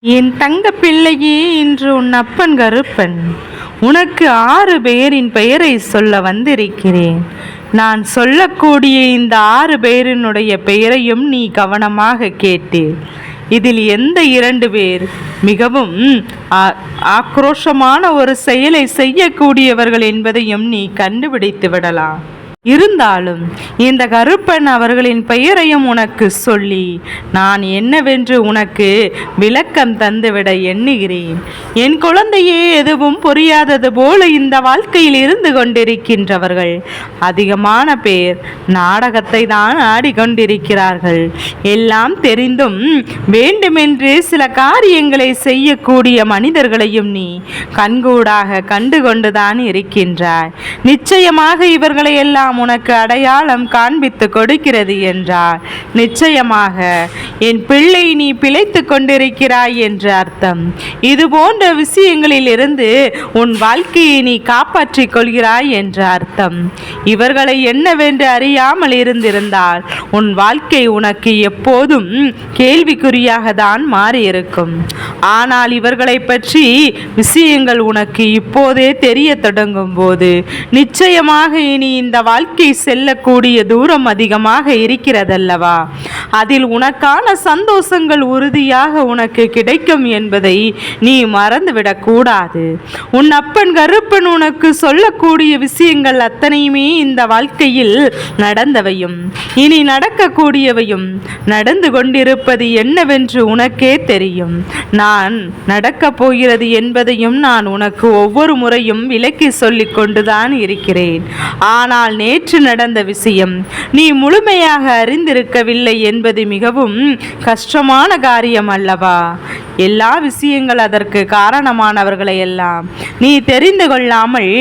என் தங்க பிள்ளையே, இன்று உன் அப்பன் கருப்பன் உனக்கு 6 பேரின் பெயரை சொல்ல வந்திருக்கிறேன். நான் சொல்லக்கூடிய இந்த 6 பேரினுடைய பெயரையும் நீ கவனமாக கேட்டு, இதில் எந்த 2 பேர் மிகவும் ஆக்ரோஷமான ஒரு செயலை செய்யக்கூடியவர்கள் என்பதையும் நீ கண்டுபிடித்து விடலாம். இருந்தாலும் இந்த கருப்பன் அவர்களின் பெயரையும் உனக்கு சொல்லி நான் என்னவென்று உனக்கு விளக்கம் தந்துவிட எண்ணுகிறேன். என் குழந்தையே, எதுவும் புரியாதது போல இந்த வாழ்க்கையில் இருந்து கொண்டிருக்கின்றவர்கள் அதிகமான பேர் நாடகத்தை தான் ஆடிக்கொண்டிருக்கிறார்கள். எல்லாம் தெரிந்தும் வேண்டுமென்று சில காரியங்களை செய்யக்கூடிய மனிதர்களையும் நீ கண்கூடாக கண்டு கொண்டுதான் இருக்கின்றாய். நிச்சயமாக இவர்களை எல்லாம் உனக்கு அடையாளம் காண்பித்து கொடுக்கிறது என்றால் நிச்சயமாக என் பிள்ளை நீ பிழைத்து கொண்டிருக்கிறாய் என்று அர்த்தம். இது போன்ற விஷயங்களில் இருந்து உன் வாழ்க்கையை நீ காப்பாற்றிக் கொள்கிறாய் என்று அர்த்தம். இவர்களை என்னவென்று அறியாமல் இருந்திருந்தால் உன் வாழ்க்கை உனக்கு எப்போதும் கேள்விக்குறியாக தான் மாறியிருக்கும். ஆனால் இவர்களை பற்றி விஷயங்கள் உனக்கு இப்போதே தெரிய தொடங்கும் போது நிச்சயமாக இனி இந்த வாழ்க்கை செல்லக்கூடிய தூரம் அதிகமாக இருக்கிறதல்லவா, அதில் உனக்கான சந்தோஷங்கள் உறுதியாக உனக்கு கிடைக்கும் என்பதை நீ மறந்துவிடக் கூடாது. உன் அப்பன் கருப்பன் உனக்கு சொல்லக்கூடிய விஷயங்கள் அத்தனையுமே இந்த வாழ்க்கையில் நடந்தவையும் இனி நடக்கக்கூடியவையும் நடந்து கொண்டிருப்பது என்னவென்று உனக்கே தெரியும். நான் நடக்கப் போகிறது என்பதையும் நான் உனக்கு ஒவ்வொரு முறையும் விளக்கி சொல்லிக் கொண்டுதான் இருக்கிறேன். ஆனால் நேற்று நடந்த விஷயம் நீ முழுமையாக அறிந்திருக்கவில்லை என்பது மிகவும் கஷ்டமான காரியம் அல்லவா? எல்லா விஷயங்கள் அதற்கு காரணமானவர்களை எல்லாம் நீ தெரிந்து கொள்ளாமல்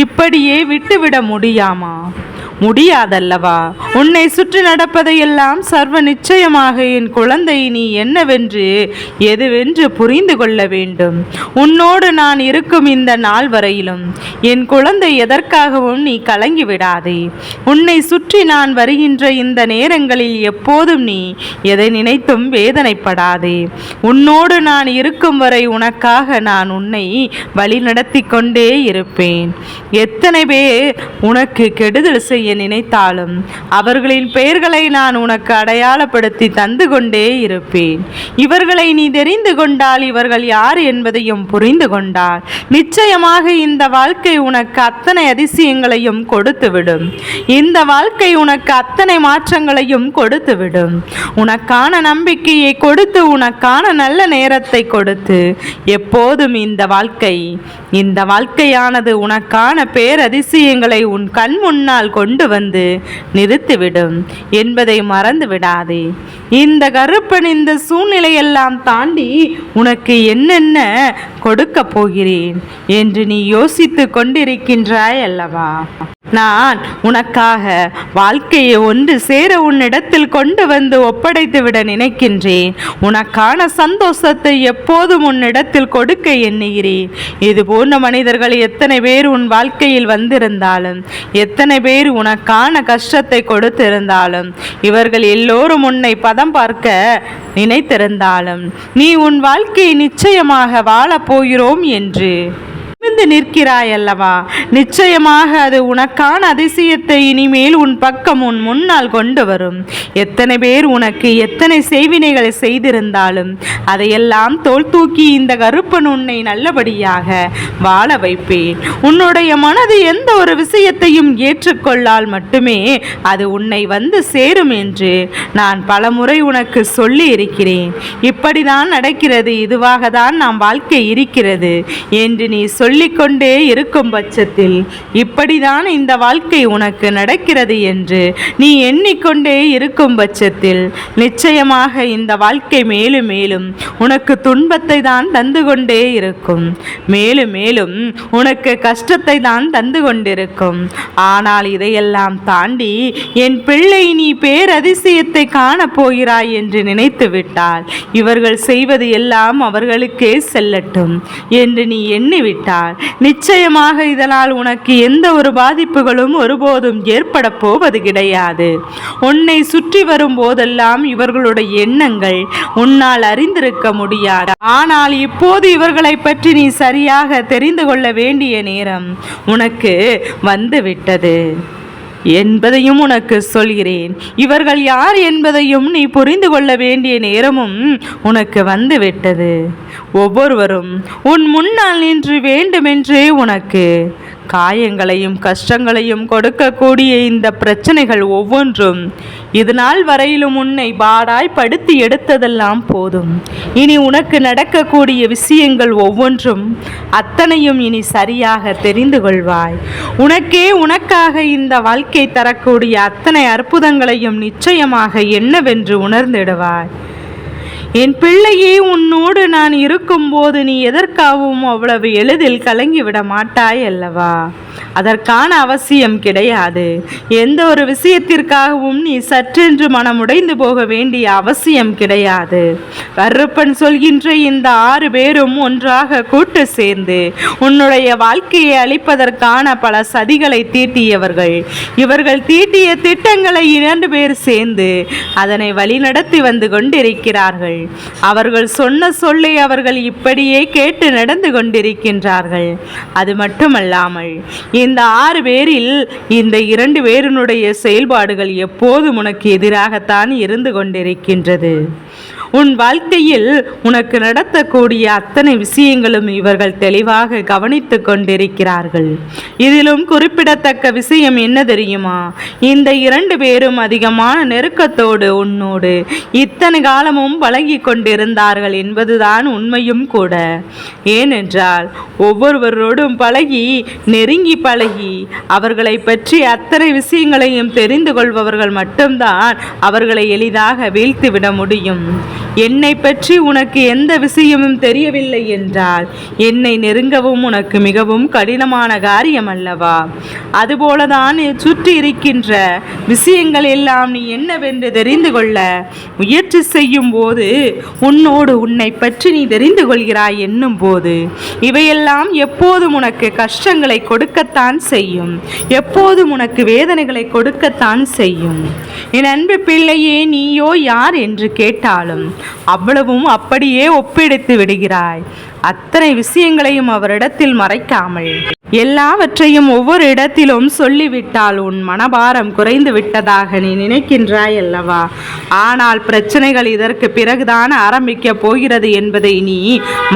இப்படியே விட்டுவிட முடியாதல்லவா? உன்னை சுற்றி நடப்பதையெல்லாம் சர்வ நிச்சயமாக என் குழந்தை நீ என்னவென்று எதுவென்று புரிந்து கொள்ள வேண்டும். உன்னோடு நான் இருக்கும் இந்த நாள் வரையிலும் என் குழந்தை எதற்காகவும் நீ கலங்கி விடாதே. உன்னை சுற்றி நான் வருகின்ற இந்த நேரங்களில் எப்போதும் நீ எதை நினைத்தும் வேதனைப்படாதே. உன்னோடு நான் இருக்கும் வரை உனக்காக நான் உன்னை வழி நடத்தி கொண்டே இருப்பேன். எத்தனை பேர் உனக்கு கெடுதல் செய்ய நினைத்தாலும் அவர்களின் பெயர்களை நான் உனக்கு அடையாளப்படுத்தி தந்து கொண்டே இருப்பேன். இவர்களை நீ தெரிந்து கொண்டால், இவர்கள் யார் என்பதையும் புரிந்து கொண்டால் நிச்சயமாக இந்த வாழ்க்கை உனக்கு அத்தனை அதிசயங்களையும் கொடுத்துவிடும். இந்த வாழ்க்கை உனக்கு அத்தனை மாற்றங்களையும் கொடுத்துவிடும். உனக்கான நம்பிக்கையை கொடுத்து, உனக்கான நல்ல நேரத்தை கொடுத்து, எப்போதும் இந்த வாழ்க்கையானது உனக்கான பேரதிசயங்களை உன் கண் முன்னால் கொண்டு வந்து நிறுத்திவிடும் என்பதை மறந்து விடாதே. இந்த கருப்பன் இந்த சூழ்நிலையெல்லாம் தாண்டி உனக்கு என்னென்ன கொடுக்க போகிறேன் என்று நீ யோசித்து கொண்டிருக்கின்றாய் அல்லவா? நான் உனக்காக வாழ்க்கையை ஒன்று சேர உன்னிடத்தில் கொண்டு வந்து ஒப்படைத்து விட நினைக்கின்றேன். உனக்கான சந்தோஷத்தை எப்போதும் உன்னிடத்தில் கொடுக்க எண்ணுகிறேன். இது போன்ற மனிதர்கள் எத்தனை பேர் உன் வாழ்க்கையில் வந்திருந்தாலும், எத்தனை பேர் உனக்கான கஷ்டத்தை கொடுத்திருந்தாலும், இவர்கள் எல்லோரும் உன்னை பதம் பார்க்க நினைத்திருந்தாலும், நீ உன் வாழ்க்கையை நிச்சயமாக வாழப்போகிறோம் என்று நிற்கிறாய் அல்லவா? நிச்சயமாக அது உனக்கான அதிசயத்தை இனிமேல் உன் பக்கம் உன் முன்னால் கொண்டு வரும். எத்தனை பேர் உனக்கு எத்தனை செய்வினைகளை செய்திருந்தாலும் அதையெல்லாம் தோள் தூக்கி இந்த கருப்பன் உன்னை நல்லபடியாக வாழ வைப்பேன். உன்னுடைய மனது எந்த ஒரு விஷயத்தையும் ஏற்றுக்கொள்ளால் மட்டுமே அது உன்னை வந்து சேரும் என்று நான் பலமுறை உனக்கு சொல்லி இருக்கிறேன். இப்படிதான் நடக்கிறது, இதுவாக தான் நாம் வாழ்க்கை இருக்கிறது என்று நீ சொல்லிக்கொண்டே இருக்கும் பட்சத்தில் இப்படிதான் இந்த வாழ்க்கை உனக்கு நடக்கிறது என்று நீ எண்ணிக்கொண்டே இருக்கும் பட்சத்தில் நிச்சயமாக இந்த வாழ்க்கை மேலும் மேலும் உனக்கு துன்பத்தை தான் தந்து கொண்டே இருக்கும். மேலும் மேலும் உனக்கு கஷ்டத்தை தான் தந்து கொண்டிருக்கும். ஆனால் இதையெல்லாம் தாண்டி என் பிள்ளை நீ பேரதிசயத்தை காணப்போகிறாய் என்று நினைத்து விட்டால், இவர்கள் செய்வது எல்லாம் அவர்களுக்கே செல்லட்டும் என்று நீ எண்ணிவிட்டால் நிச்சயமாக இதனால் உனக்கு எந்த ஒரு பாதிப்புகளும் ஒருபோதும் ஏற்பட போவது கிடையாது. உன்னை சுற்றி வரும் போதெல்லாம் இவர்களுடைய எண்ணங்கள் உன்னால் அறிந்திருக்க முடியாது. ஆனால் இப்போது இவர்களை பற்றி நீ சரியாக தெரிந்து கொள்ள வேண்டிய நேரம் உனக்கு வந்துவிட்டது என்பதையும் உனக்கு சொல்கிறேன். இவர்கள் யார் என்பதையும் நீ புரிந்து கொள்ள வேண்டிய நேரமும் உனக்கு வந்துவிட்டது. ஒவ்வொருவரும் உன் முன்னால் நின்று வேண்டுமென்றே உனக்கு காயங்களையும் கஷ்டங்களையும் கொடுக்கக்கூடிய இந்த பிரச்சனைகள் ஒவ்வொன்றும் இதுநாள் வரையிலும் உன்னை பாடாய் படுத்தி எடுத்ததெல்லாம் போதும். இனி உனக்கு நடக்கக்கூடிய விஷயங்கள் ஒவ்வொன்றும் அத்தனையும் இனி சரியாக தெரிந்து கொள்வாய். உனக்காக இந்த வாழ்க்கை தரக்கூடிய அத்தனை அற்புதங்களையும் நிச்சயமாக என்னவென்று உணர்ந்திடுவாய். என் பிள்ளையே, உன்னோடு நான் இருக்கும்போது நீ எதற்காகவும் அவ்வளவு எளிதில் கலங்கிவிட மாட்டாய் அல்லவா? அதற்கான அவசியம் கிடையாது. எந்த ஒரு விஷயத்திற்காகவும் நீ சற்றென்று மனமுடைந்து போக வேண்டிய அவசியம் கிடையாது. கருப்பன் சொல்கின்ற இந்த 6 பேரும் ஒன்றாக கூட்டு சேர்ந்து உன்னுடைய வாழ்க்கையை அழிப்பதற்கான பல சதிகளை தீட்டியவர்கள். இவர்கள் தீட்டிய திட்டங்களை 2 பேர் சேர்ந்து அதனை வழிநடத்தி வந்து கொண்டிருக்கிறார்கள். அவர்கள் சொன்ன சொல்லை அவர்கள் இப்படியே கேட்டு நடந்து கொண்டிருக்கின்றார்கள். அது மட்டுமல்லாமல் இந்த 6 பேரில் இந்த 2 பேரினுடைய செயல்பாடுகள் எப்போதும் உனக்கு எதிராகத்தான் இருந்து கொண்டிருக்கின்றது. உன் வாழ்க்கையில் உனக்கு நடத்தக்கூடிய அத்தனை விஷயங்களும் இவர்கள் தெளிவாக கவனித்து கொண்டிருக்கிறார்கள். இதிலும் குறிப்பிடத்தக்க விஷயம் என்ன தெரியுமா? இந்த 2 பேரும் அதிகமான நெருக்கத்தோடு உன்னோடு இத்தனை காலமும் பழகி கொண்டிருந்தார்கள் என்பதுதான் உண்மையும் கூட. ஏனென்றால் ஒவ்வொருவரோடும் நெருங்கி பழகி அவர்களை பற்றி அத்தனை விஷயங்களையும் தெரிந்து கொள்பவர்கள் மட்டும்தான் அவர்களை எளிதாக வீழ்த்திவிட முடியும். என்னை பற்றி உனக்கு எந்த விஷயமும் தெரியவில்லை என்றால் என்னை நெருங்கவும் உனக்கு மிகவும் கடினமான காரியம் அல்லவா? அதுபோலதான் சுற்றி இருக்கின்ற விஷயங்கள் எல்லாம் நீ என்னவென்று தெரிந்து கொள்ள முயற்சி செய்யும் போது உன்னை பற்றி நீ தெரிந்து கொள்கிறாய் என்னும் போது இவையெல்லாம் எப்போதும் உனக்கு கஷ்டங்களை கொடுக்கத்தான் செய்யும். எப்போதும் உனக்கு வேதனைகளை கொடுக்கத்தான் செய்யும். என் அன்பு பிள்ளையே, நீயோ யார் என்று கேட்டாலும் அவ்வளவும் அப்படியே ஒப்படைத்து விடுகிறாய். அத்தனை விஷயங்களையும் அவரிடத்தில் மறைக்காமல் எல்லாவற்றையும் ஒவ்வொரு இடத்திலும் சொல்லிவிட்டால் உன் மனபாரம் குறைந்து விட்டதாக நீ நினைக்கின்றாய் அல்லவா? ஆனால் பிரச்சனைகள் இதற்கு பிறகுதான் ஆரம்பிக்க போகிறது என்பதை நீ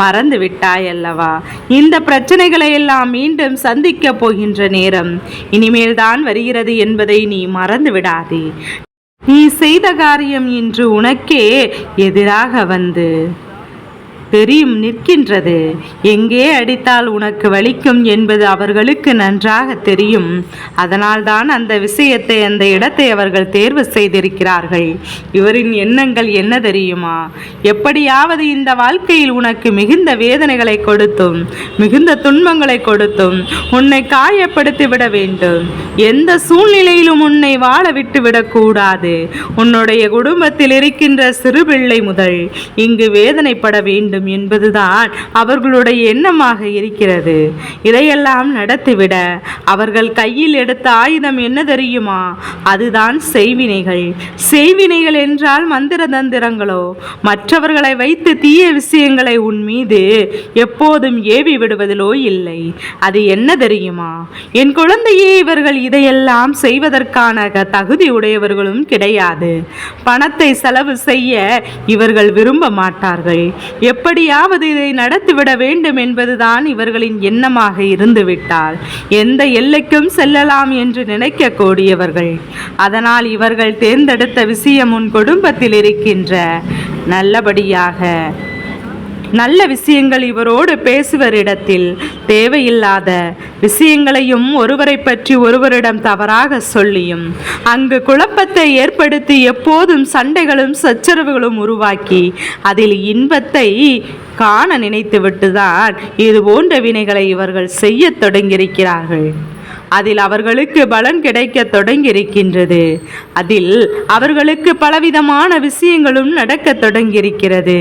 மறந்து விட்டாய் அல்லவா? இந்த பிரச்சனைகளை எல்லாம் மீண்டும் சந்திக்க போகின்ற நேரம் இனிமேல் தான் வருகிறது என்பதை நீ மறந்து விடாதே. நீ செய்த காரியம் இன்று உனக்கே எதிராக வந்து தெரியும் நிற்கின்றது. எங்கே அடித்தால் உனக்கு வலிக்கும் என்பது அவர்களுக்கு நன்றாக தெரியும். அதனால்தான் அந்த இடத்தை அவர்கள் தேர்வு செய்திருக்கிறார்கள். இவரின் எண்ணங்கள் என்ன தெரியுமா? எப்படியாவது இந்த வாழ்க்கையில் உனக்கு மிகுந்த வேதனைகளை கொடுத்தும் மிகுந்த துன்பங்களை கொடுத்தும் உன்னை காயப்படுத்திவிட வேண்டும். எந்த சூழ்நிலையிலும் உன்னை வாழ விட்டுவிடக்கூடாது. உன்னுடைய குடும்பத்தில் இருக்கின்ற சிறு பிள்ளை முதல் இங்கு வேதனைப்பட வேண்டும் என்பதுதான் அவர்களுடைய எண்ணமாக இருக்கிறது. இதையெல்லாம் நடத்திவிட அவர்கள் கையில் எடுத்த ஆயுதம் என்ன தெரியுமா? அதுதான் செய்வினைகள். செய்வினைகள் என்றால் மந்திர தந்திரங்களோ மற்றவர்களை வைத்து தீய விஷயங்களை உன் மீது எப்போதும் ஏவி விடுவதிலோ இல்லை. அது என்ன தெரியுமா? என் குழந்தையே, இவர்கள் இதையெல்லாம் செய்வதற்கான தகுதி உடையவர்களும் கிடையாது. பணத்தை செலவு செய்ய இவர்கள் விரும்ப மாட்டார்கள். எப்படியாவது இதை நடத்திவிட வேண்டும் என்பதுதான் இவர்களின் எண்ணமாக இருந்துவிட்டால் எந்த எல்லைக்கும் செல்லலாம் என்று நினைக்கக்கூடியவர்கள். அதனால் இவர்கள் தேர்ந்தெடுத்த விஷயம் உன் குடும்பத்தில் இருக்கின்ற நல்ல விஷயங்கள் இவரோடு பேசுவரிடத்தில் தேவையில்லாத விஷயங்களையும் ஒருவரை பற்றி ஒருவரிடம் தவறாக சொல்லியும் அங்கு குழப்பத்தை ஏற்படுத்தி எப்போதும் சண்டைகளும் சச்சரவுகளும் உருவாக்கி அதில் இன்பத்தை காண நினைத்துவிட்டுதான் இது போன்ற வினைகளை இவர்கள் செய்ய தொடங்கியிருக்கிறார்கள். அதில் அவர்களுக்கு பலன் கிடைக்க தொடங்கியிருக்கின்றது. அதில் அவர்களுக்கு பலவிதமான விஷயங்களும் நடக்க தொடங்கியிருக்கிறது.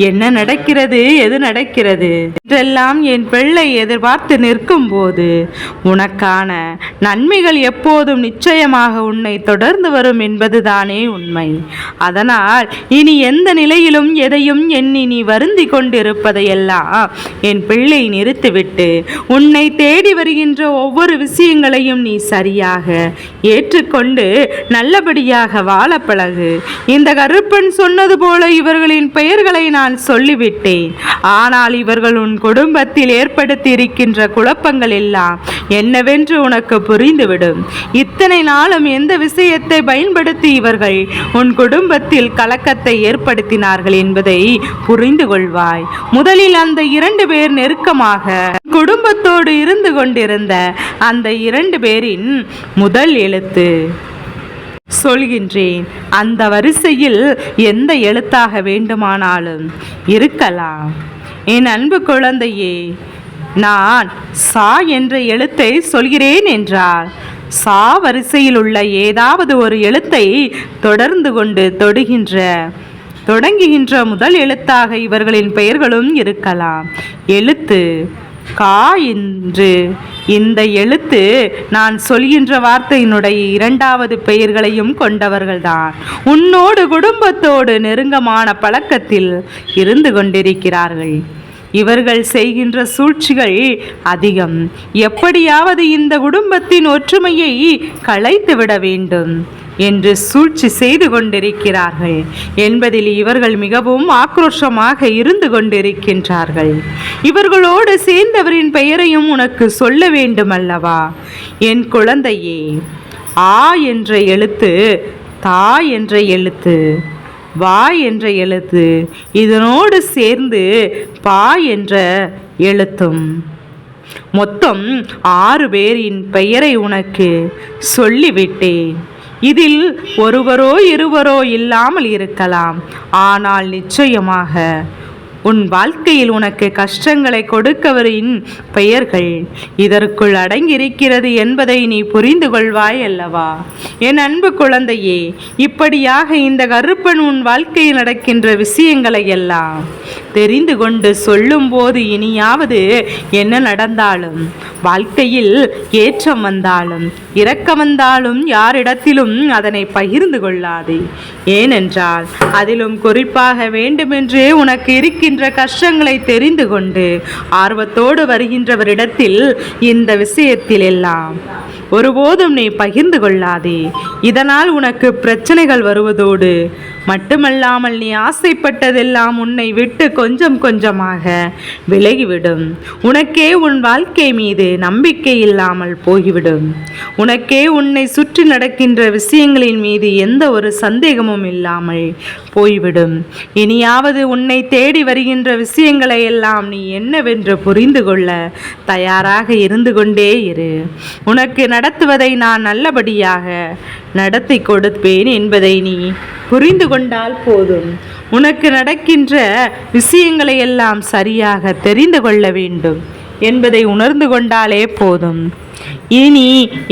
என்ன நடக்கிறது, எது நடக்கிறது என்றெல்லாம் என் பிள்ளை எதிர்பார்த்து நிற்கும் போது உனக்கான நன்மைகள் எப்போதும் நிச்சயமாக உன்னை தொடர்ந்து வரும் என்பதுதானே உண்மை. அதனால் இனி எந்த நிலையிலும் எதையும் எண்ணி நீ வருந்தி கொண்டிருப்பதையெல்லாம் என் பிள்ளை நிறுத்திவிட்டு உன்னை தேடி வருகின்ற ஒவ்வொரு விஷயங்களையும் நீ சரியாக ஏற்றுக்கொண்டு நல்லபடியாக வாழ பழகு. இந்த கருப்பன் சொன்னது போல இவர்களின் பெயர்களை நான் சொல்லிவிட்டேன். ஆனால் இவர்கள் உன் குடும்பத்தில் ஏற்படுத்தி இருக்கின்ற குழப்பங்கள் எல்லாம் என்னவென்று உனக்கு புரிந்துவிடும். இத்தனை நாளும் எந்த விஷயத்தை பயன்படுத்தி இவர்கள் உன் குடும்பத்தில் கலக்கத்தை ஏற்படுத்தினார்கள் என்பதை புரிந்து கொள்வாய். முதலில் அந்த 2 பேர் நெருக்கமாக குடும்பத்தோடு இருந்து கொண்டிருந்த அந்த 2 பேரின் முதல் எழுத்து சொல்கின்றேன். அந்த வரிசையில் எந்த எழுத்தாக வேண்டுமானாலும் இருக்கலாம். என் அன்பு குழந்தையே, நான் சா என்ற எழுத்தை சொல்கிறேன் என்றால் சா வரிசையில் உள்ள ஏதாவது ஒரு எழுத்தை தொடர்ந்து கொண்டு தொடங்குகின்ற முதல் எழுத்தாக இவர்களின் பெயர்களும் இருக்கலாம். எழுத்து கா என்று இந்த எழுத்து நான் சொல்கின்ற வார்த்தையினுடைய 2வது பெயர்களையும் கொண்டவர்கள்தான் உன்னோடு குடும்பத்தோடு நெருங்கமான பழக்கத்தில் இருந்து கொண்டிருக்கிறார்கள். இவர்கள் செய்கின்ற சூழ்ச்சிகள் அதிகம். எப்படியாவது இந்த குடும்பத்தின் ஒற்றுமையை கலைத்துவிட வேண்டும் என்று சூழ்ச்சி செய்து கொண்டிருக்கிறார்கள் என்பதில் இவர்கள் மிகவும் ஆக்ரோஷமாக இருந்து கொண்டிருக்கின்றார்கள். இவர்களோடு சேர்ந்தவரின் பெயரையும் உனக்கு சொல்ல வேண்டும் அல்லவா என் குழந்தையே? ஆ என்ற எழுத்து, தா என்ற எழுத்து, வா என்ற எழுத்து, இதனோடு சேர்ந்து பா என்ற எழுத்தும், மொத்தம் 6 பேரின் பெயரை உனக்கு சொல்லிவிட்டேன். இதில் ஒருவரோ இருவரோ இல்லாமல் இருக்கலாம். ஆனால் நிச்சயமாக உன் வாழ்க்கையில் உனக்கு கஷ்டங்களை கொடுக்கவரின் பெயர்கள் இதற்குள் அடங்கியிருக்கிறது என்பதை நீ புரிந்து கொள்வாய் அல்லவா என் அன்பு குழந்தையே? இப்படியாக இந்த கருப்பன் உன் வாழ்க்கையில் நடக்கின்ற விஷயங்களை எல்லாம் தெரிந்து கொண்டு சொல்லும் போது இனியாவது என்ன நடந்தாலும், வாழ்க்கையில் ஏற்றம் வந்தாலும் இரக்கம் வந்தாலும் யாரிடத்திலும் அதனை பகிர்ந்து கொள்ளாதே. ஏனென்றால் அதிலும் குறிப்பாக வேண்டுமென்றே உனக்கு இருக்கின்ற கஷ்டங்களை தெரிந்து கொண்டு ஆர்வத்தோடு வருகின்றவரிடத்தில் இந்த விஷயத்தில் எல்லாம் ஒருபோதும் நீ பகிர்ந்து கொள்ளாதே. இதனால் உனக்கு பிரச்சனைகள் வருவதோடு மட்டுமல்லாமல் நீ ஆசைப்பட்டதெல்லாம் உன்னை விட்டு கொஞ்சம் கொஞ்சமாக விலகிவிடும். உனக்கே உன் வாழ்க்கை மீது நம்பிக்கை இல்லாமல் போய்விடும். உனக்கே உன்னை சுற்றி நடக்கின்ற விஷயங்களின் மீது எந்த ஒரு சந்தேகமும் இல்லாமல் போய்விடும். இனியாவது உன்னை தேடி வருகின்ற விஷயங்களை எல்லாம் நீ என்னவென்று புரிந்து கொள்ள தயாராக இருந்து கொண்டே இரு. உனக்கு நடத்துவதை நான் நல்லபடியாக நடத்தி கொடுப்பேன் என்பதை நீ புரிந்து கொண்டால் போதும். உனக்கு நடக்கின்ற விஷயங்களை எல்லாம் சரியாக தெரிந்து கொள்ள வேண்டும் என்பதை உணர்ந்து கொண்டாலே போதும். இனி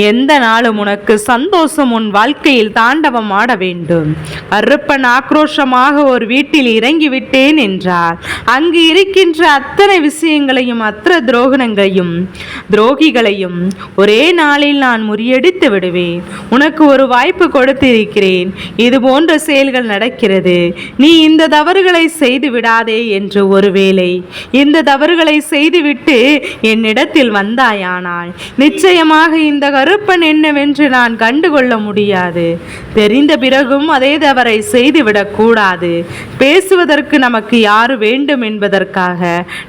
எந்த நாளும் உனக்கு சந்தோஷம் உன் வாழ்க்கையில் தாண்டவம் ஆட வேண்டும். கருப்பன் ஆக்ரோஷமாக ஒரு வீட்டில் இறங்கிவிட்டேன் என்றால் அங்கு இருக்கின்ற அத்தனை விஷயங்களையும் துரோகிகளையும் ஒரே நாளில் நான் முறியடித்து விடுவேன். உனக்கு ஒரு வாய்ப்பு கொடுத்திருக்கிறேன். இது போன்ற செயல்கள் நடக்கிறது, நீ இந்த தவறுகளை செய்து விடாதே என்று ஒருவேளை இந்த தவறுகளை செய்துவிட்டு என்னிடத்தில் வந்தாயானால் நிச்சயமாக இந்த கருப்பன் என்னவென்று நான் கண்டுகொள்ள முடியாது. தெரிந்த பிறகும் அதே தவறை செய்துவிடக் கூடாது. பேசுவதற்கு நமக்கு யாரு வேண்டும் என்பதற்காக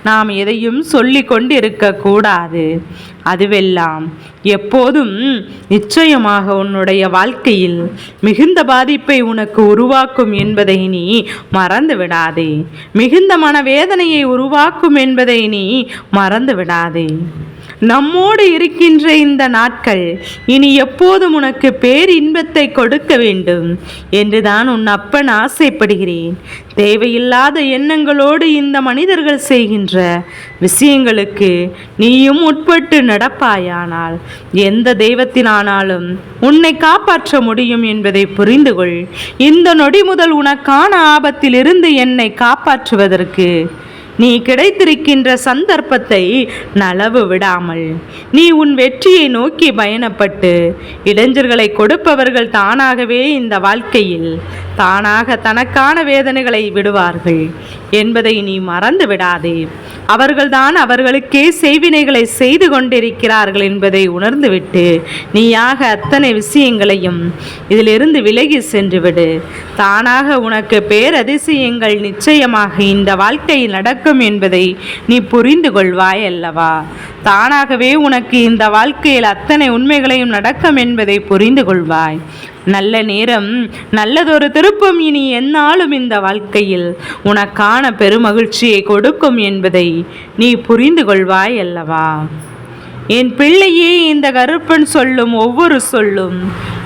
நாம் எதையும் சொல்லி கொண்டிருக்க கூடாது. அதுவெல்லாம் எப்போதும் நிச்சயமாக உன்னுடைய வாழ்க்கையில் மிகுந்த பாதிப்பை உனக்கு உருவாக்கும் என்பதை நீ மறந்து விடாதே. மிகுந்த மனவேதனையை உருவாக்கும் என்பதை நீ மறந்து விடாதே. நம்மோடு இருக்கின்ற இந்த நாட்கள் இனி எப்போதும் உனக்கு பேரின்பத்தை கொடுக்க வேண்டும் என்றுதான் உன் அப்பன் ஆசைப்படுகிறேன். தேவையில்லாத எண்ணங்களோடு இந்த மனிதர்கள் செய்கின்ற விஷயங்களுக்கு நீயும் உட்பட்டு நடப்பாயானால் எந்த தெய்வத்தினானாலும் உன்னை காப்பாற்ற முடியும் என்பதை புரிந்து கொள். இந்த நொடி முதல் உனக்கான ஆபத்திலிருந்து என்னை காப்பாற்றுவதற்கு நீ கிடைத்திருக்கின்ற சந்தர்ப்பத்தை நழுவ விடாமல் நீ உன் வெற்றியை நோக்கி பயணப்பட்டு இடைஞ்சல்களை கொடுப்பவர்கள் தானாகவே இந்த வாழ்க்கையில் தானாக தனக்கான வேதனைகளை விடுவார்கள் என்பதை நீ மறந்து விடாதே. அவர்கள்தான் அவர்களுக்கே செய்வினைகளை செய்து கொண்டிருக்கிறார்கள் என்பதை உணர்ந்துவிட்டு நீயாக அத்தனை விஷயங்களையும் இதிலிருந்து விலகி சென்று விடு. தானாக உனக்கு பேரதிசயங்கள் நிச்சயமாக இந்த வாழ்க்கையில் நடக்கும் என்பதை நீ புரிந்து கொள்வாய் அல்லவா? தானாகவே உனக்கு இந்த வாழ்க்கையில் அத்தனை உண்மைகளையும் நடக்கும் என்பதை புரிந்து கொள்வாய். நல்ல நேரம், நல்லதொரு திருப்பம் இனி எந்நாளும் இந்த வாழ்க்கையில் உனக்கான பெருமகிழ்ச்சியை கொடுக்கும் என்பதை நீ புரிந்து கொள்வாய் அல்லவா? என் பிள்ளையே, இந்த கருப்பன் சொல்லும் ஒவ்வொரு சொல்லும்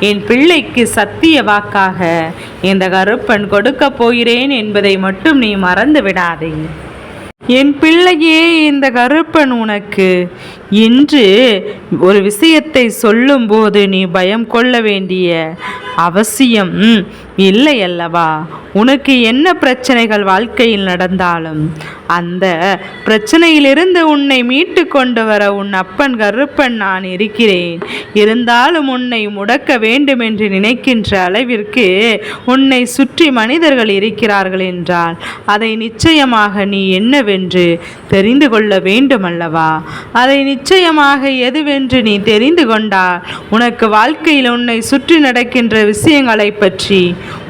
என் பிள்ளைக்கு சத்திய வாக்காக இந்த கருப்பன் கொடுக்க போகிறேன் என்பதை மட்டும் நீ மறந்து விடாதே. என் பிள்ளையே, இந்த கருப்பன் உனக்கு இன்று ஒரு விஷயத்தை சொல்லும்போது நீ பயம் கொள்ள வேண்டிய அவசியம் இல்லை அல்லவா? உனக்கு என்ன பிரச்சனைகள் வாழ்க்கையில் நடந்தாலும் அந்த பிரச்சனையிலிருந்து உன்னை மீட்டு கொண்டு வர உன் அப்பன் கருப்பன் நான் இருக்கிறேன். இருந்தாலும் உன்னை முடக்க வேண்டும் என்று நினைக்கின்ற அளவிற்கு உன்னை சுற்றி மனிதர்கள் இருக்கிறார்கள் என்றால் அதை நிச்சயமாக நீ என்னவென்று தெரிந்து கொள்ள வேண்டும் அல்லவா? அதை நிச்சயமாக எதுவென்று நீ தெரிந்து கொண்டால் உனக்கு வாழ்க்கையில் உன்னை சுற்றி நடக்கின்ற விஷயங்களை பற்றி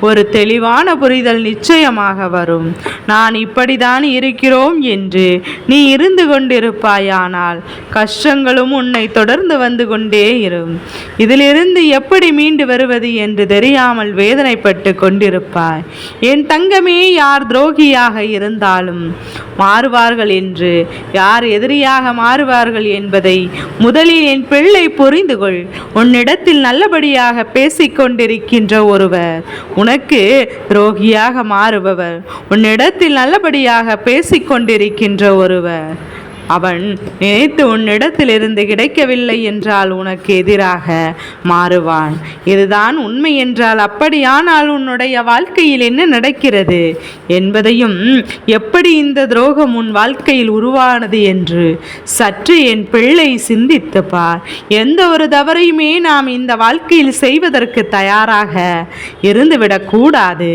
ஒரு தெளிவான புரிதல் நிச்சயமாக வரும். நான் இப்படித்தான் இருக்கிறோம் என்று நீ இருந்து கொண்டிருப்பாயானால் கஷ்டங்களும் உன்னை தொடர்ந்து வந்து கொண்டே இருக்கும். இதிலிருந்து எப்படி மீண்டு வருவது என்று தெரியாமல் வேதனைப்பட்டு கொண்டிருப்பாய். என் தங்கமே, யார் துரோகியாக இருந்தாலும் மாறுவார்கள் என்று, யார் எதிரியாக மாறுவார்கள் என்பதை முதலில் என் பிள்ளை புரிந்து கொள். உன்னிடத்தில் நல்லபடியாக பேசிக்கொண்டிருக்கின்ற ஒருவர் உனக்கு துரோகியாக மாறுபவர். உன்னிடத்தில் நல்லபடியாக பேசிக்கொண்டிருக்கின்ற ஒருவர் அவன் நினைத்து உன்னிடத்திலிருந்து கிடைக்கவில்லை என்றால் உனக்கு எதிராக மாறுவான். இதுதான் உண்மை என்றால் அப்படியானால் உன்னுடைய வாழ்க்கையில் என்ன நடக்கிறது என்பதையும் எப்படி இந்த துரோகம் உன் வாழ்க்கையில் உருவானது என்று சற்று என் பிள்ளை சிந்தித்து பார். எந்த ஒரு தவறையுமே நாம் இந்த வாழ்க்கையில் செய்வதற்கு தயாராக இருந்துவிடக்கூடாது.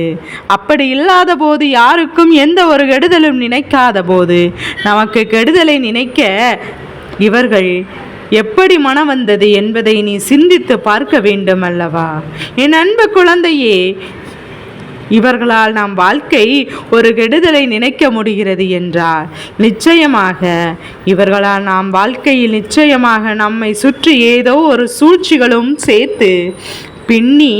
அப்படி இல்லாத போது, யாருக்கும் எந்த ஒரு கெடுதலும் நினைக்காத போது நமக்கு கெடுதலை நினைக்க இவர்கள் எப்படி மனம் வந்தது என்பதை நீ சிந்தித்து பார்க்க வேண்டும் அல்லவா? என் அன்பு குழந்தையே, இவர்களால் நாம் வாழ்க்கை ஒரு கெடுதலை நினைக்க முடிகிறது என்றால் நிச்சயமாக இவர்களால் நாம் வாழ்க்கையில் நிச்சயமாக நம்மை சுற்றி ஏதோ ஒரு சூழ்ச்சிகளும் சேர்த்து பின்னி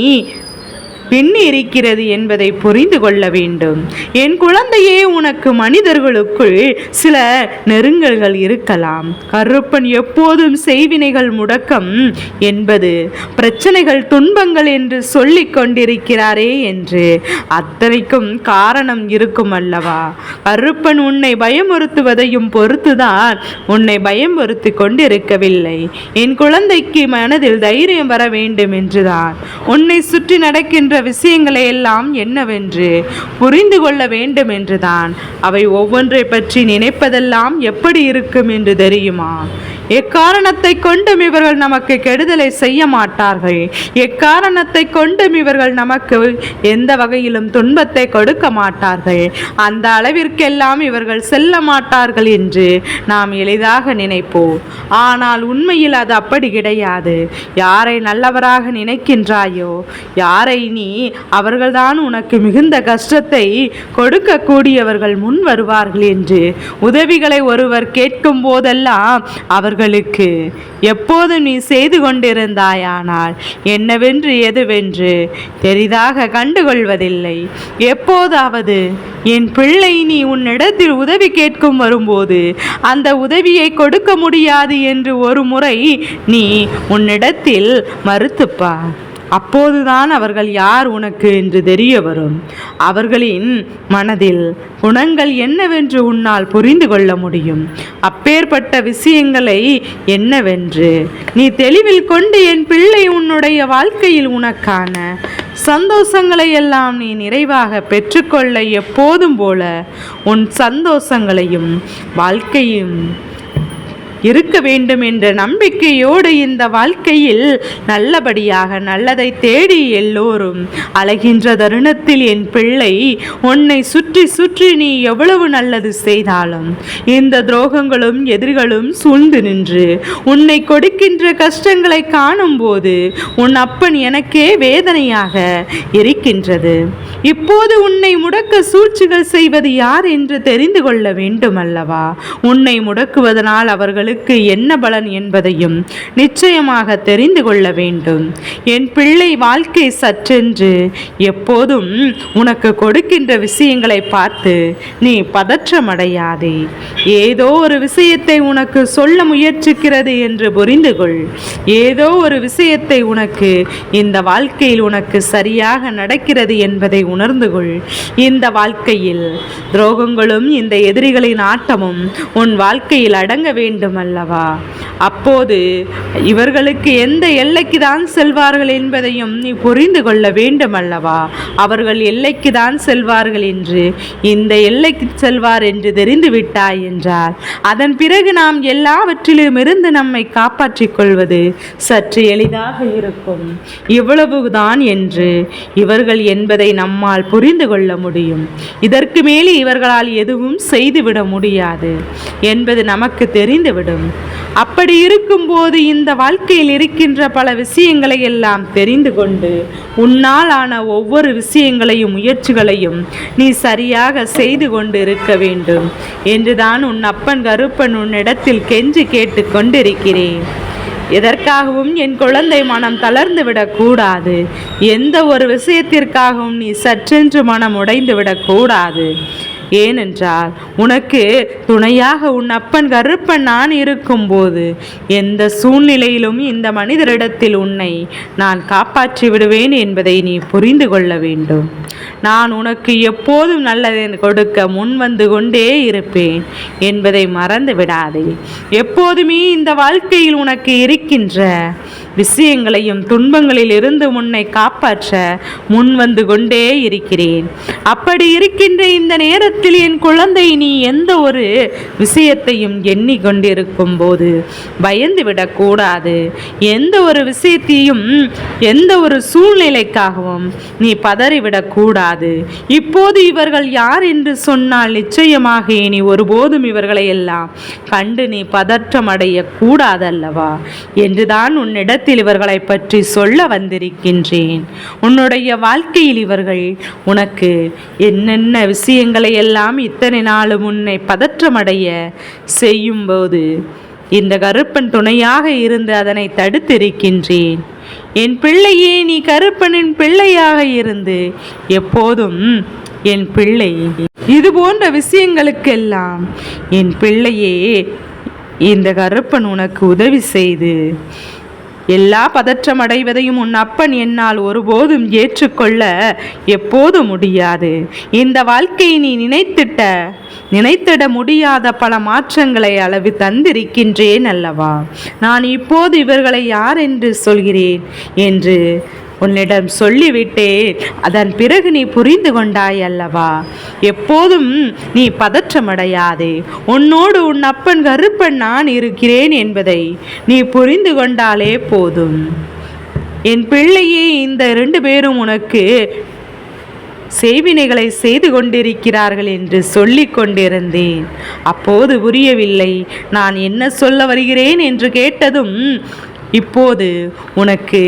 இருக்கிறது என்பதை புரிந்து கொள்ள வேண்டும். என் குழந்தையே, உனக்கு மனிதர்களுக்குள் சில நெருங்கல்கள் இருக்கலாம். கருப்பன் எப்போதும் செய்வினைகள் முடக்கம் என்பது பிரச்சனைகள் துன்பங்கள் என்று சொல்லிக் கொண்டிருக்கிறாரே என்று அத்தனைக்கும் காரணம் இருக்கும் அல்லவா? கருப்பன் உன்னை பயமுறுத்துவதையும் பொறுத்துதான் உன்னை பயமுறுத்தி கொண்டிருக்கவில்லை. என் குழந்தைக்கு மனதில் தைரியம் வர வேண்டும் என்றுதான் உன்னை சுற்றி நடக்கின்ற விஷயங்களை எல்லாம் என்னவென்று புரிந்து கொள்ள வேண்டும் என்றுதான். அவை ஒவ்வொன்றை பற்றி நினைப்பதெல்லாம் எப்படி இருக்கும் என்று தெரியுமா? எக்காரணத்தை கொண்டும் இவர்கள் நமக்கு கெடுதலை செய்ய மாட்டார்கள். எக்காரணத்தை கொண்டும் இவர்கள் நமக்கு எந்த வகையிலும் துன்பத்தை கொடுக்க மாட்டார்கள். அந்த அளவிற்கெல்லாம் இவர்கள் செல்ல மாட்டார்கள் என்று நாம் எளிதாக நினைப்போம். ஆனால் உண்மையில் அது அப்படி கிடையாது. யாரை நல்லவராக நினைக்கின்றாயோ, யாரை நீ அவர்கள்தான் உனக்கு மிகுந்த கஷ்டத்தை கொடுக்கக்கூடியவர்கள் முன் வருவார்கள் என்று உதவிகளை ஒருவர் கேட்கும் போதெல்லாம் அவர்களுக்கு எப்போது நீ செய்து கொண்டிருந்தாயானால் என்னவென்று எதுவென்று பெரிதாக கண்டுகொள்வதில்லை. எப்போதாவது என் பிள்ளை நீ உன்னிடத்தில் உதவி கேட்கும் வரும்போது அந்த உதவியை கொடுக்க முடியாது என்று ஒரு முறை நீ உன்னிடத்தில் மறுத்துப்பார். அப்போதுதான் அவர்கள் யார் உனக்கு என்று தெரிய வரும். அவர்களின் மனதில் குணங்கள் என்னவென்று உன்னால் புரிந்து கொள்ள முடியும். அப்பேற்பட்ட விஷயங்களை என்னவென்று நீ தெளிவில் கொண்டு என் பிள்ளை உன்னுடைய வாழ்க்கையில் உனக்கான சந்தோஷங்களை எல்லாம் நீ நிறைவாக பெற்றுக்கொள்ள எப்போதும் போல உன் சந்தோஷங்களையும் வாழ்க்கையும் இருக்க வேண்டும் என்ற நம்பிக்கையோடு இந்த வாழ்க்கையில் நல்லபடியாக நல்லதை தேடி எல்லோரும் அலைகின்ற தருணத்தில் என் பிள்ளை உன்னை சுற்றி சுற்றி நீ எவ்வளவு நல்லது செய்தாலும் இந்த துரோகங்களும் எதிரிகளும் சூழ்ந்து நின்று உன்னை கொடுக்கின்ற கஷ்டங்களை காணும் போது உன் அப்பன் எனக்கே வேதனையாக இருக்கின்றது. இப்போது உன்னை முடக்க சூழ்ச்சிகள் செய்வது யார் என்று தெரிந்து கொள்ள வேண்டும் அல்லவா? உன்னை முடக்குவதனால் அவர்களுக்கு என்ன பலன் என்பதையும் நிச்சயமாக தெரிந்து கொள்ள வேண்டும். என் பிள்ளை வாழ்க்கை சற்றென்று எப்போதும் உனக்கு கொடுக்கின்ற விஷயங்களை பார்த்து நீ பதற்றமடையாதே. ஏதோ ஒரு விஷயத்தை உனக்கு சொல்ல முயற்சிக்கிறது என்று புரிந்து கொள். ஏதோ ஒரு விஷயத்தை உனக்கு இந்த வாழ்க்கையில் உனக்கு சரியாக நடக்கிறது என்பதை உணர்ந்து கொள். இந்த வாழ்க்கையில் துரோகங்களும் இந்த எதிரிகளின் ஆட்டமும் உன் வாழ்க்கையில் அடங்க வேண்டும் அல்லவா? அப்போது இவர்களுக்கு எந்த எல்லைக்கு தான் செல்வார்கள் என்பதையும் நீ புரிந்து கொள்ள வேண்டும் அல்லவா? அவர்கள் எல்லைக்கு தான் செல்வார்கள் என்று இந்த எல்லைக்கு செல்வார் என்று தெரிந்து விட்டாய் என்றால் அதன் பிறகு நாம் எல்லாவற்றிலும் இருந்து நம்மை காப்பாற்றிக் கொள்வது சற்று எளிதாக இருக்கும். இவ்வளவுதான் என்று இவர்கள் என்பதை நம்மால் புரிந்து கொள்ள முடியும். இதற்கு மேலே இவர்களால் எதுவும் செய்துவிட முடியாது என்பது நமக்கு தெரிந்துவிடும். அப்படி இருக்கும்போது இந்த வாழ்க்கையில் இருக்கின்ற பல விஷயங்களை எல்லாம் தெரிந்து கொண்டு உன்னால் ஆன ஒவ்வொரு விஷயங்களையும் முயற்சிகளையும் நீ சரியாக செய்து கொண்டு இருக்க வேண்டும் என்றுதான் உன் அப்பன் கருப்பன் உன்னிடத்தில் கெஞ்சி கேட்டு கொண்டிருக்கிறேன். எதற்காகவும் என் குழந்தை மனம் தளர்ந்து விடக்கூடாது. எந்த ஒரு விஷயத்திற்காகவும் நீ சற்றென்று மனம் உடைந்து விடக்கூடாது. ஏனென்றால் உனக்கு துணையாக உன் அப்பன் கருப்பன் நான் இருக்கும்போது எந்த சூழ்நிலையிலும் இந்த மனிதரிடத்தில் உன்னை நான் காப்பாற்றி விடுவேன் என்பதை நீ புரிந்து கொள்ள வேண்டும். நான் உனக்கு எப்போதும் நல்லதை கொடுக்க முன் வந்து கொண்டே இருப்பேன் என்பதை மறந்து விடாதே. எப்போதுமே இந்த வாழ்க்கையில் உனக்கு இருக்கின்ற விஷயங்களையும் துன்பங்களில் இருந்து உன்னை காப்பாற்ற முன் வந்து கொண்டே இருக்கிறேன். அப்படி இருக்கின்ற இந்த நேரத்தில் என் குழந்தை நீ எந்த ஒரு விஷயத்தையும் எண்ணிக்கொண்டிருக்கும் போது பயந்து விடக்கூடாது. எந்த ஒரு விஷயத்தையும் எந்த ஒரு சூழ்நிலைக்காகவும் நீ பதறிவிடக்கூடாது. இப்போது இவர்கள் யார் என்று சொன்னால் நிச்சயமாக நீ ஒருபோதும் இவர்களை எல்லாம் கண்டு நீ பதற்றம் அடைய கூடாதல்லவா என்றுதான் உன்னிடத்தில் இவர்களை பற்றி சொல்ல வந்திருக்கின்றேன். உன்னுடைய வாழ்க்கையில் இவர்கள் உனக்கு என்னென்ன விஷயங்களை எல்லாம் இத்தனை நாளும் உன்னை பதற்றமடைய செய்யும்போது இந்த கருப்பன் துணையாக இருந்து அதனை தடுத்திருக்கின்றேன். என் பிள்ளையே, நீ கருப்பனின் பிள்ளையாக இருந்து எப்போதும் என் பிள்ளை இது போன்ற விஷயங்களுக்கெல்லாம் என் பிள்ளையே இந்த கருப்பன் உனக்கு உதவி செய்து எல்லா பதற்றம் அடைவதையும் உன் அப்பன் என்னால் ஒருபோதும் ஏற்றுக்கொள்ள எப்போது முடியாது. இந்த வாழ்க்கையை நீ நினைத்திட முடியாத பல மாற்றங்களை அளவு தந்திருக்கின்றேன் அல்லவா? நான் இப்போது இவர்களை யார் என்று சொல்கிறேன் என்று உன்னிடம் சொல்லிவிட்டேன். அதன் பிறகு நீ புரிந்து கொண்டாய் அல்லவா? எப்போதும் நீ பதற்றமடையாதே. உன்னோடு உன் அப்பன் கருப்பன் நான் இருக்கிறேன் என்பதை நீ புரிந்து கொண்டாலே போதும். என் பிள்ளையே, இந்த 2 பேரும் உனக்கு செய்வினைகளை செய்து கொண்டிருக்கிறார்கள் என்று சொல்லிக் கொண்டிருந்தேன். அப்போது புரியவில்லை. நான் என்ன சொல்ல வருகிறேன் என்று கேட்டதும் இப்போது உனக்கு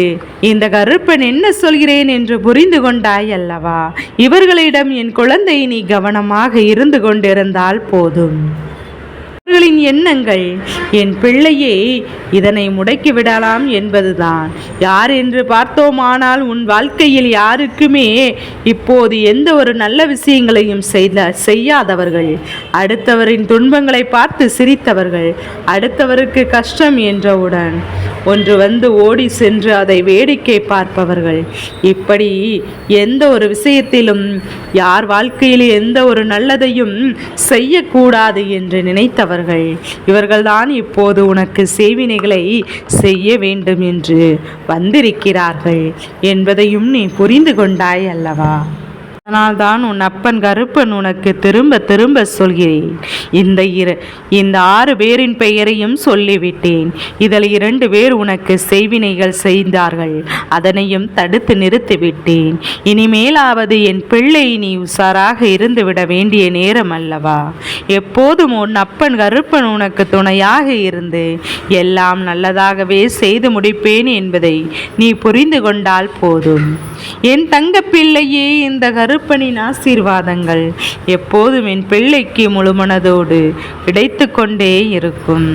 இந்த கருப்பன் என்ன சொல்கிறேன் என்று புரிந்து கொண்டாய் அல்லவா? இவர்களிடம் என் குழந்தை நீ கவனமாக இருந்து கொண்டிருந்தால் போதும். அவர்களின் எண்ணங்கள் என் பிள்ளையே இதனை முடக்கி விடலாம் என்பதுதான். யார் என்று பார்த்தோமானால் உன் வாழ்க்கையில் யாருக்குமே இப்போது எந்த ஒரு நல்ல விஷயங்களையும் செய்யாதவர்கள், அடுத்தவரின் துன்பங்களை பார்த்து சிரித்தவர்கள், அடுத்தவருக்கு கஷ்டம் என்றவுடன் ஒன்று வந்து ஓடி சென்று அதை வேடிக்கை பார்ப்பவர்கள், இப்படி எந்த ஒரு விஷயத்திலும் யார் வாழ்க்கையில் எந்த ஒரு நல்லதையும் செய்யக்கூடாது என்று நினைத்தவர்கள் இவர்கள்தான் இப்போது உனக்கு செய்வினைகளை செய்ய வேண்டும் என்று வந்திருக்கிறார்கள் என்பதையும் நீ புரிந்து கொண்டாய் அல்லவா? அதனால்தான் உன் அப்பன் கருப்பன் உனக்கு திரும்ப திரும்ப சொல்கிறேன். இந்த 6 பேரின் பெயரையும் சொல்லிவிட்டேன். இதில் 2 பேர் உனக்கு செய்வினைகள் செய்தார்கள், அதனையும் தடுத்து நிறுத்திவிட்டேன். இனிமேலாவது என் பிள்ளை நீ உஷாராக இருந்துவிட வேண்டிய நேரம் அல்லவா? எப்போதும் உன் அப்பன் கருப்பன் உனக்கு துணையாக இருந்து எல்லாம் நல்லதாகவே செய்து முடிப்பேன் என்பதை நீ புரிந்து கொண்டால் போதும். என் தங்க பிள்ளையே, இந்த கருப்பனின் ஆசீர்வாதங்கள் எப்போதும் என் பிள்ளைக்கு முழுமனதோடு கிடைத்து கொண்டே இருக்கும்.